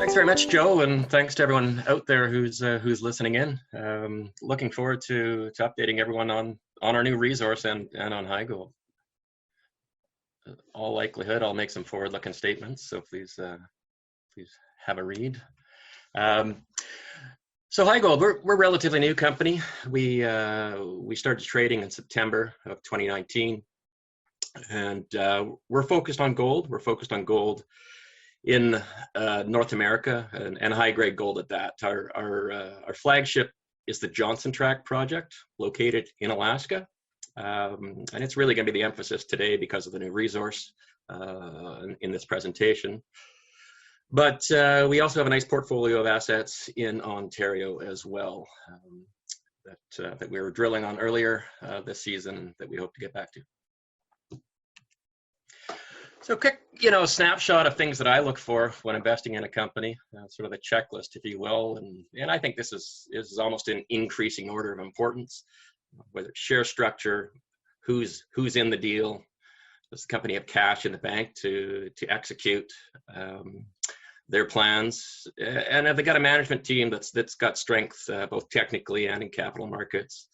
Thanks very much, Joe, and thanks to everyone out there who's listening in. Looking forward to updating everyone on our new resource and on HighGold. All likelihood, I'll make some forward-looking statements, so please have a read. So HighGold, we're a relatively new company. We started trading in September of 2019, and we're focused on gold. We're focused on gold in North America and high-grade gold at that. Our flagship is the Johnson Tract project, located in Alaska, and it's really going to be the emphasis today because of the new resource in this presentation. But we also have a nice portfolio of assets in Ontario as well that we were drilling on earlier this season that we hope to get back to. So quick, snapshot of things that I look for when investing in a company, sort of a checklist, if you will. And I think this is almost an increasing order of importance, whether it's share structure, who's in the deal, does the company have cash in the bank to execute their plans, and have they got a management team that's got strength both technically and in capital markets,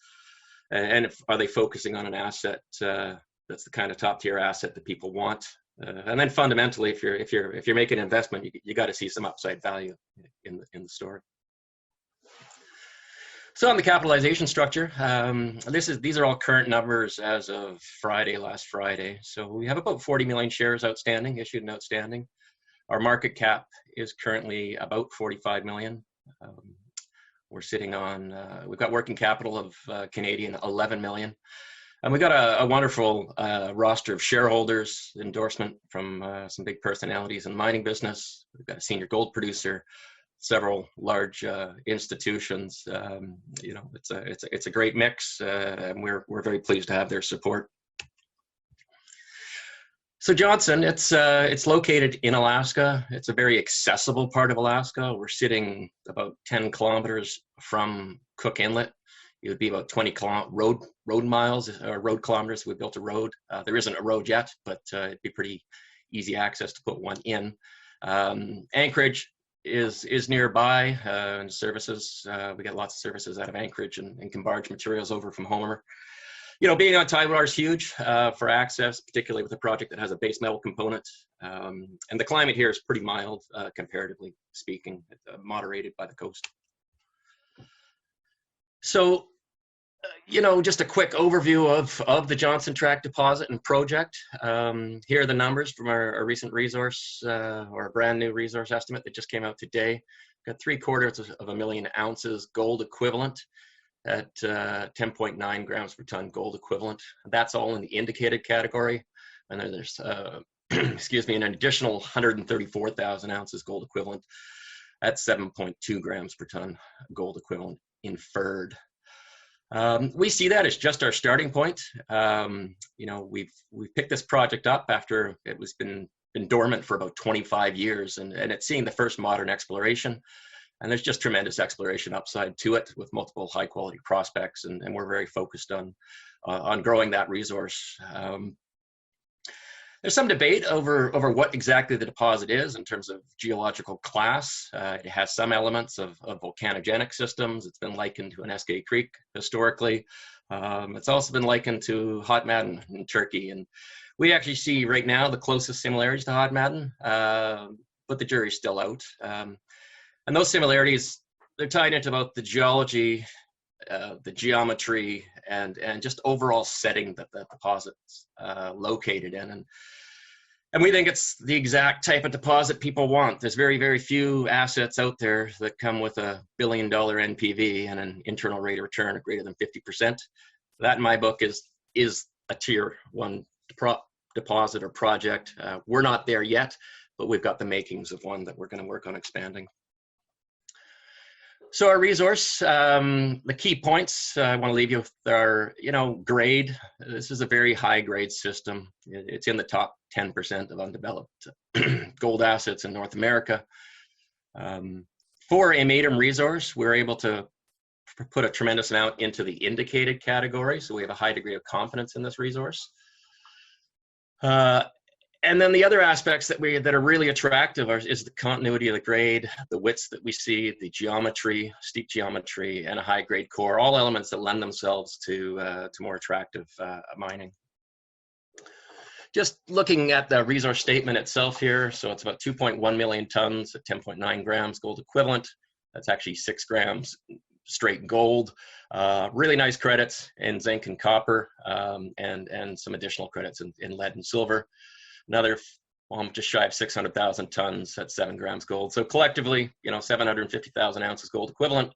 and are they focusing on an asset that's the kind of top tier asset that people want. And then fundamentally, if you're making an investment, you got to see some upside value in the story. So on the capitalization structure, these are all current numbers as of last Friday. So we have about 40 million shares outstanding, issued and outstanding. Our market cap is currently about 45 million. We're sitting on, we've got working capital of Canadian 11 million. And we got a wonderful roster of shareholders, endorsement from some big personalities in the mining business. We've got a senior gold producer, several large institutions. It's a great mix, and we're very pleased to have their support. So Johnson, it's located in Alaska. It's a very accessible part of Alaska. We're sitting about 10 kilometers from Cook Inlet. It would be about 20 road miles or road kilometers. We built a road. There isn't a road yet, but it'd be pretty easy access to put one in. Anchorage is nearby, and services. We get lots of services out of Anchorage and can barge materials over from Homer. Being on tidewater is huge for access, particularly with a project that has a base metal component. And the climate here is pretty mild, comparatively speaking, moderated by the coast. So, just a quick overview of the Johnson Tract deposit and project. Here are the numbers from our recent resource, or a brand new resource estimate that just came out today. Got 3/4 million ounces gold equivalent at 10.9 grams per ton gold equivalent. That's all in the indicated category. And then there's, an additional 134,000 ounces gold equivalent at 7.2 grams per ton gold equivalent inferred. We see that as just our starting point. We've picked this project up after it was been dormant for about 25 years, and it's seeing the first modern exploration. And there's just tremendous exploration upside to it with multiple high quality prospects, and we're very focused on growing that resource. There's some debate over what exactly the deposit is in terms of geological class. It has some elements of volcanogenic systems. It's been likened to an Eskay Creek historically. It's also been likened to Hot Maden in Turkey. And we actually see right now the closest similarities to Hot Maden, but the jury's still out. And those similarities, they're tied into both the geology, the geometry, and just overall setting that the deposit's located in. And we think it's the exact type of deposit people want. There's very, very few assets out there that come with $1 billion NPV and an internal rate of return of greater than 50%. That, in my book, is a tier 1 deposit or project. We're not there yet, but we've got the makings of one that we're going to work on expanding. So our resource, the key points I want to leave you with are, grade. This is a very high grade system. It's in the top 10% of undeveloped gold assets in North America. For a maiden resource, we're able to put a tremendous amount into the indicated category. So we have a high degree of confidence in this resource. And then the other aspects that are really attractive is the continuity of the grade, the widths that we see, the geometry, steep geometry, and a high grade core, all elements that lend themselves to more attractive mining. Just looking at the resource statement itself here, so it's about 2.1 million tons at 10.9 grams gold equivalent. That's actually 6 grams straight gold. Really nice credits in zinc and copper, and some additional credits in lead and silver. Another just shy of 600,000 tons at 7 grams gold. So collectively, 750,000 ounces gold equivalent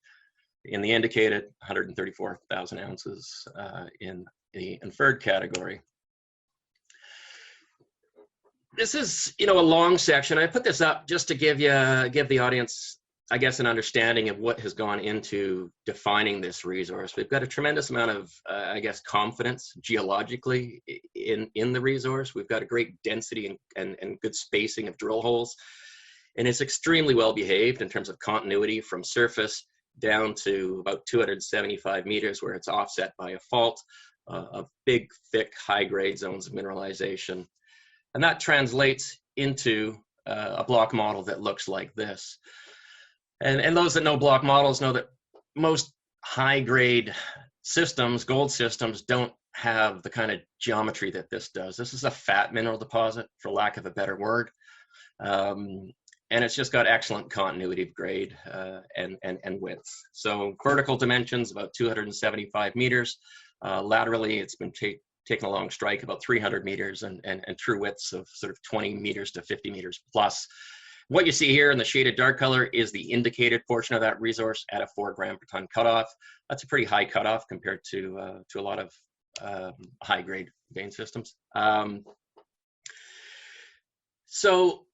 in the indicated, 134,000 ounces in the inferred category. This is, a long section. I put this up just to give the audience, I guess, an understanding of what has gone into defining this resource. We've got a tremendous amount of, I guess, confidence geologically in the resource. We've got a great density and good spacing of drill holes. And it's extremely well behaved in terms of continuity from surface down to about 275 meters, where it's offset by a fault of big, thick, high-grade zones of mineralization. And that translates into a block model that looks like this. And those that know block models know that most high-grade systems, gold systems, don't have the kind of geometry that this does. This is a fat mineral deposit, for lack of a better word. And it's just got excellent continuity of grade and width. So vertical dimensions, about 275 meters. Laterally, it's been taken along strike about 300 meters and true widths of sort of 20 meters to 50 meters plus. What you see here in the shaded dark color is the indicated portion of that resource at a 4 gram per ton cutoff. That's a pretty high cutoff compared to a lot of high grade vein systems. So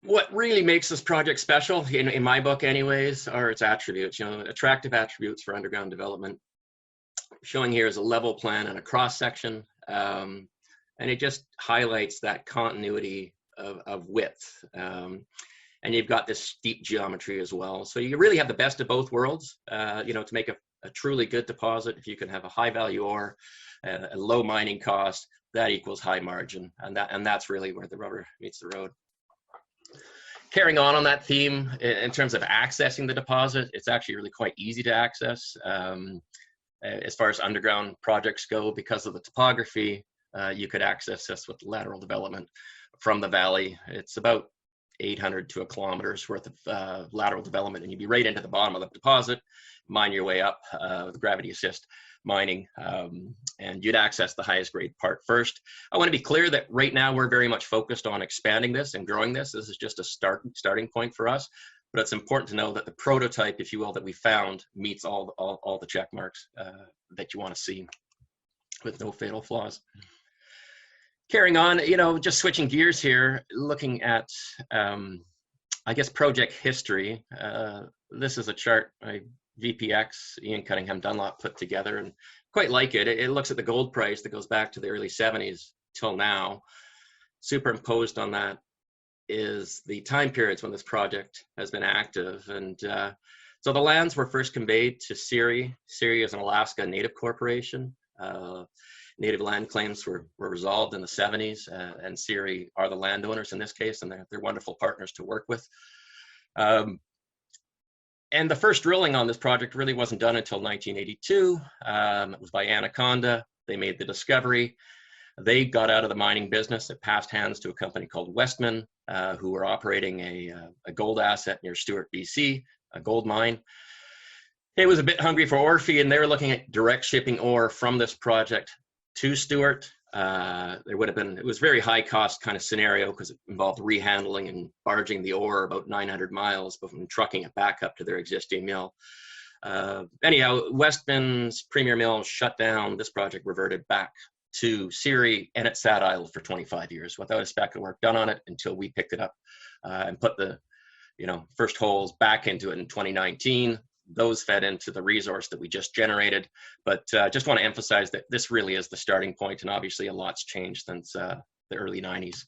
what really makes this project special, in my book anyways, are its attributes, attractive attributes for underground development. Showing here is a level plan and a cross section, and it just highlights that continuity of width, and you've got this steep geometry as well. So you really have the best of both worlds. To make a truly good deposit, if you can have a high value ore, a low mining cost, that equals high margin, and that's really where the rubber meets the road. Carrying on that theme, in terms of accessing the deposit, it's actually really quite easy to access. As far as underground projects go, because of the topography, you could access this with lateral development from the valley. It's about 800 to 1 kilometers worth of lateral development, and you'd be right into the bottom of the deposit, mine your way up with gravity assist mining, and you'd access the highest grade part first. I want to be clear that right now we're very much focused on expanding this and growing this. This is just a starting point for us. But it's important to know that the prototype, if you will, that we found meets all the check marks that you want to see with no fatal flaws. Carrying on, just switching gears here, looking at, I guess, project history. This is a chart by VPX, Ian Cunningham Dunlop, put together, and quite like it. It looks at the gold price that goes back to the early 70s till now. Superimposed on that is the time periods when this project has been active. And so the lands were first conveyed to CIRI. CIRI is an Alaska Native corporation. Native land claims were resolved in the 70s, and CIRI are the landowners in this case, and they're wonderful partners to work with. And the first drilling on this project really wasn't done until 1982. It was by Anaconda. They made the discovery. They got out of the mining business. It passed hands to a company called Westman, who were operating a gold asset near Stewart, BC, a gold mine. It was a bit hungry for ore feed, and they were looking at direct shipping ore from this project to Stewart. It was a very high cost kind of scenario because it involved rehandling and barging the ore about 900 miles before trucking it back up to their existing mill. Anyhow, Westman's premier mill shut down. This project reverted back to CIRI, and it sat idle for 25 years without a speck of work done on it until we picked it up and put the first holes back into it in 2019. Those fed into the resource that we just generated. But just want to emphasize that this really is the starting point, and obviously a lot's changed since the early 90s.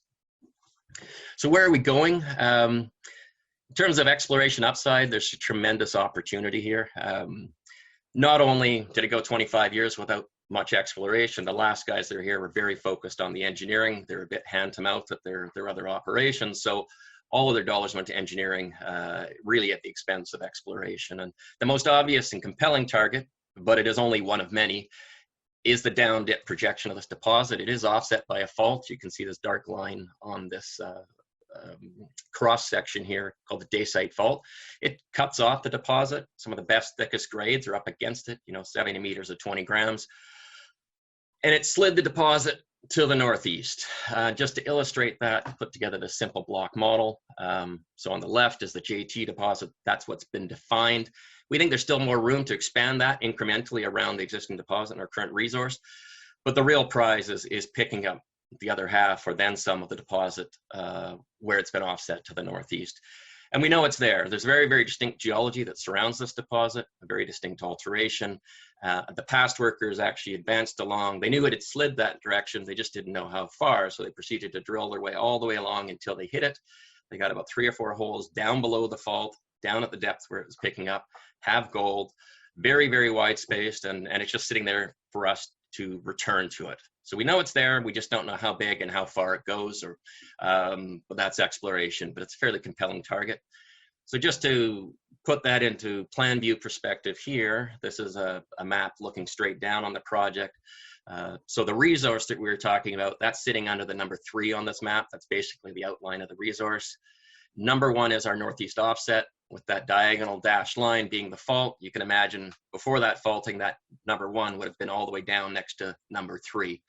So where are we going? In terms of exploration upside, there's a tremendous opportunity here. Not only did it go 25 years without much exploration. The last guys that are here were very focused on the engineering. They're a bit hand to mouth at their other operations. So all of their dollars went to engineering, really at the expense of exploration. And the most obvious and compelling target, but it is only one of many, is the down dip projection of this deposit. It is offset by a fault. You can see this dark line on this cross section here called the Dacite Fault. It cuts off the deposit. Some of the best, thickest grades are up against it, 70 meters at 20 grams. And it slid the deposit to the northeast. Just to illustrate that, I put together this simple block model. So on the left is the JT deposit. That's what's been defined. We think there's still more room to expand that incrementally around the existing deposit and our current resource. But the real prize is picking up the other half or then some of the deposit where it's been offset to the northeast. And we know it's there. There's very, very distinct geology that surrounds this deposit, a very distinct alteration. The past workers actually advanced along. They knew it had slid that direction. They just didn't know how far. So they proceeded to drill their way all the way along until they hit it. They got about 3 or 4 holes down below the fault, down at the depth where it was picking up, have gold, very, very wide spaced. And it's just sitting there for us to return to it. So we know it's there. We just don't know how big and how far it goes, or but that's exploration, but it's a fairly compelling target. So just to put that into plan view perspective here, this is a map looking straight down on the project. So the resource that we were talking about, that's sitting under the number 3 on this map. That's basically the outline of the resource. Number 1 is our northeast offset, with that diagonal dashed line being the fault. You can imagine before that faulting, that number 1 would have been all the way down next to number 3.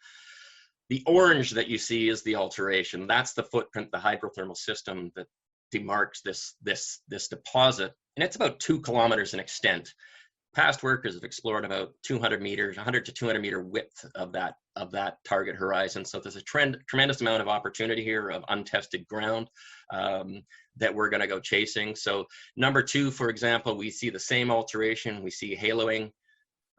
The orange that you see is the alteration. That's the footprint, the hydrothermal system that demarks this deposit. And it's about 2 kilometers in extent. Past workers have explored about 200 meters, 100 to 200 meter width of that target horizon. So there's a tremendous amount of opportunity here of untested ground that we're going to go chasing. So number 2, for example, we see the same alteration. We see haloing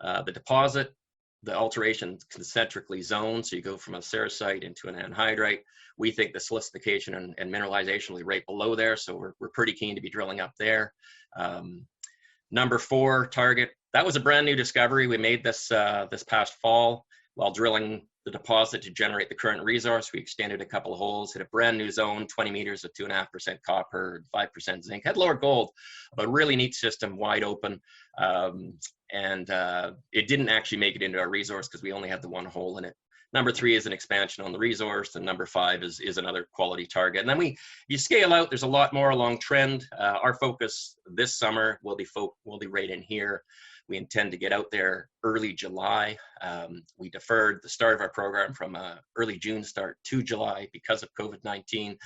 the deposit. The alteration concentrically zoned. So you go from a sericite into an anhydrite. We think the silicification and mineralization will be right below there. So we're pretty keen to be drilling up there. Number 4 target, that was a brand new discovery. We made this this past fall while drilling the deposit to generate the current resource. We extended a couple of holes, hit a brand new zone, 20 meters of 2.5% copper, 5% zinc, had lower gold, but really neat system, wide open. And it didn't actually make it into our resource because we only had the 1 hole in it. Number 3 is an expansion on the resource, and number 5 is another quality target. And then you scale out, there's a lot more along trend. Our focus this summer will be right in here. We intend to get out there early July. We deferred the start of our program from early June start to July because of COVID-19.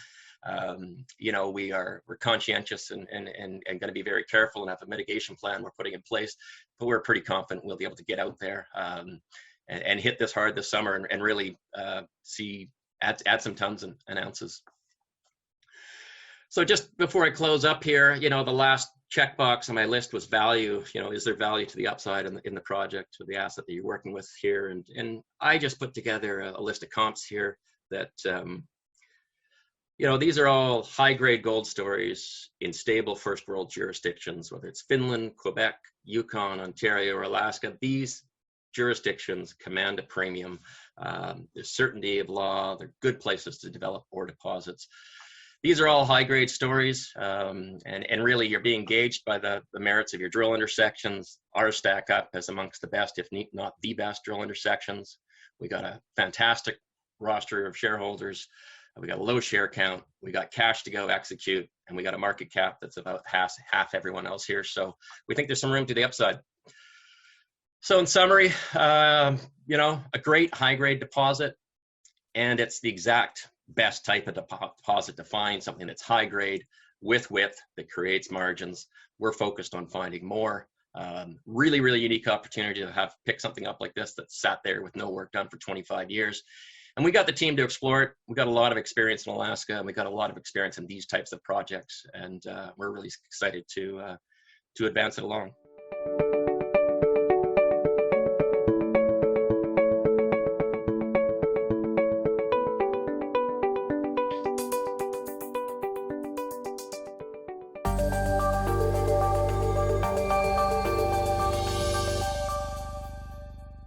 We're conscientious and going to be very careful and have a mitigation plan we're putting in place, but we're pretty confident we'll be able to get out there and hit this hard this summer and really add some tons and ounces. So just before I close up here, the last checkbox on my list was value. Is there value to the upside in the project or the asset that you're working with here? And I just put together a list of comps here that, these are all high-grade gold stories in stable first world jurisdictions, whether it's Finland, Quebec, Yukon, Ontario, or Alaska. These jurisdictions command a premium. There's certainty of law. They're good places to develop ore deposits. These are all high-grade stories, and really you're being gauged by the merits of your drill intersections. Ours stack up as amongst the best, if not the best, drill intersections. We got a fantastic roster of shareholders. We got a low share count. We got cash to go execute, and we got a market cap that's about half everyone else here. So we think there's some room to the upside. So in summary, a great high-grade deposit, and it's the exact best type of deposit to find, something that's high grade with width that creates margins. We're focused on finding more. Really, really unique opportunity to pick something up like this that sat there with no work done for 25 years. And we got the team to explore it. We got a lot of experience in Alaska, and we got a lot of experience in these types of projects. And we're really excited to advance it along.